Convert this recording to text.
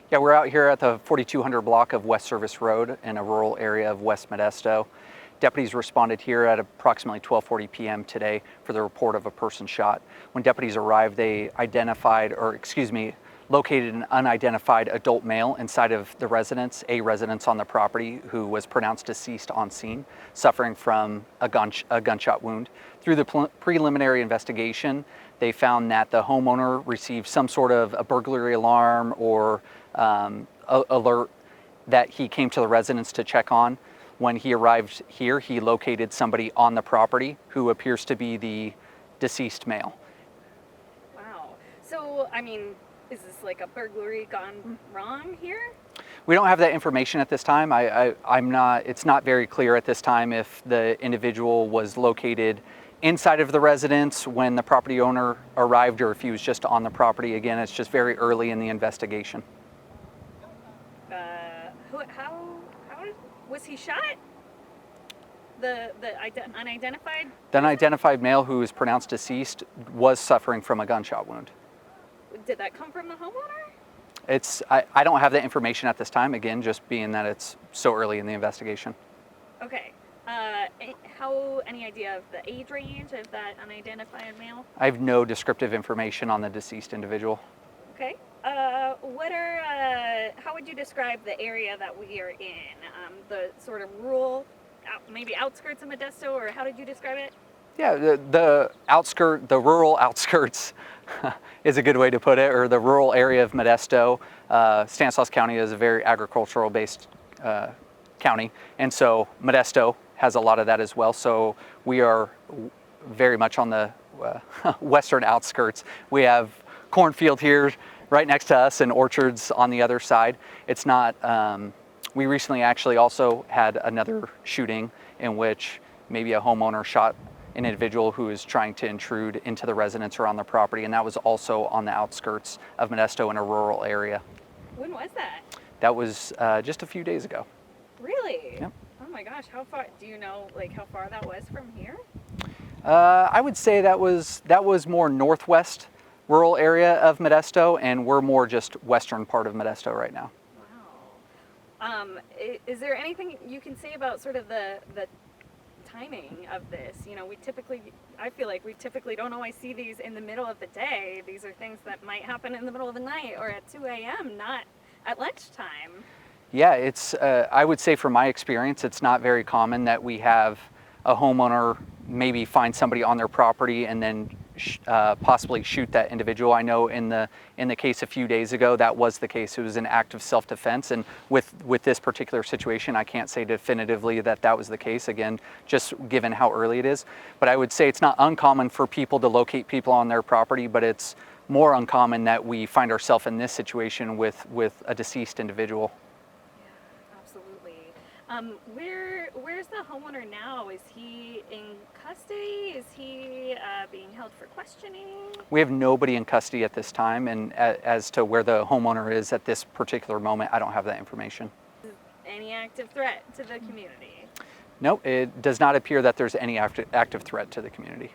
Yeah, we're out here at the 4200 block of West Service Road in a rural area of West Modesto. Deputies responded here at approximately 12:40 p.m. today for the report of a person shot. When deputies arrived, they located an unidentified adult male inside of the residence, a residence on the property, who was pronounced deceased on scene, suffering from a gunshot wound. Through the preliminary investigation, they found that the homeowner received some sort of a burglary alarm or alert that he came to the residence to check on. When he arrived here, he located somebody on the property who appears to be the deceased male. Wow. So, I mean, is this like a burglary gone wrong here? We don't have that information at this time. It's not very clear at this time if the individual was located inside of the residence when the property owner arrived or if he was just on the property. Again, it's just very early in the investigation. How was he shot? The unidentified? The unidentified male who is pronounced deceased was suffering from a gunshot wound. Did that come from the homeowner? I don't have that information at this time, again, just being that it's so early in the investigation. Okay. Any idea of the age range of that unidentified male? I have no descriptive information on the deceased individual. Okay. How would you describe the area that we are in? The sort of rural, maybe outskirts of Modesto, or how did you describe it? Yeah, the rural outskirts is a good way to put it, or the rural area of Modesto. Stanislaus County is a very agricultural-based county, and so Modesto has a lot of that as well. So we are very much on the western outskirts. We have cornfield here right next to us and orchards on the other side. It's not, we recently actually also had another shooting in which maybe a homeowner shot an individual who is trying to intrude into the residence or on the property, and that was also on the outskirts of Modesto in a rural area. When was that? That was just a few days ago. Really? Yep. Oh my gosh, how far, do you know like how far that was from here? I would say that was more northwest rural area of Modesto, and we're more just western part of Modesto right now. Wow. Is there anything you can say about sort of the timing of this? You know, I feel like we typically don't always see these in the middle of the day. These are things that might happen in the middle of the night or at 2 a.m., not at lunchtime. Yeah, it's, I would say from my experience, it's not very common that we have a homeowner maybe find somebody on their property and then possibly shoot that individual. I know in the case a few days ago, that was the case. It was an act of self-defense, and with this particular situation, I can't say definitively that was the case, again, just given how early it is. But I would say it's not uncommon for people to locate people on their property, but it's more uncommon that we find ourselves in this situation with a deceased individual. Where's the homeowner now? Is he in custody? Is he being held for questioning? We have nobody in custody at this time, and as to where the homeowner is at this particular moment, I don't have that information. Any active threat to the community? No, it does not appear that there's any active threat to the community.